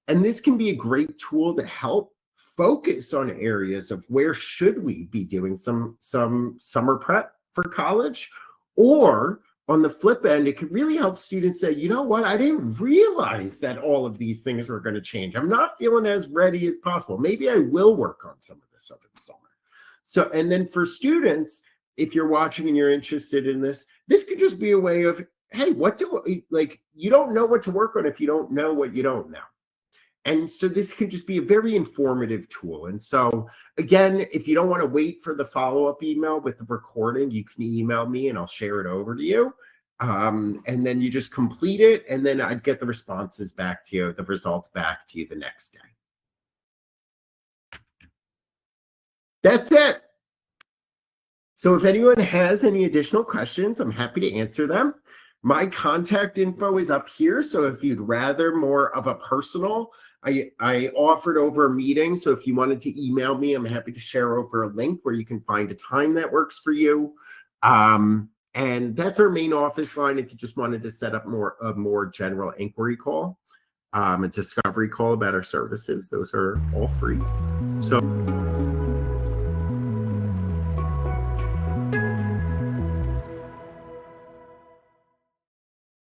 And this can be a great tool to help focus on areas of where should we be doing some summer prep for college, or on the flip end, it could really help students say, you know what, I didn't realize that all of these things were going to change. I'm not feeling as ready as possible. Maybe I will work on some of this over the summer. So, and then for students, if you're watching and you're interested in this, this could just be a way of, hey, you don't know what to work on if you don't know what you don't know. And so this can just be a very informative tool. And so again, if you don't want to wait for the follow-up email with the recording, you can email me and I'll share it over to you. And then you just complete it, and then I'd get the responses back to you, the results back to you the next day. That's it. So if anyone has any additional questions, I'm happy to answer them. My contact info is up here. So if you'd rather more of a personal, I offered over a meeting. So if you wanted to email me, I'm happy to share over a link where you can find a time that works for you. And that's our main office line if you just wanted to set up a more general inquiry call, a discovery call about our services. Those are all free. So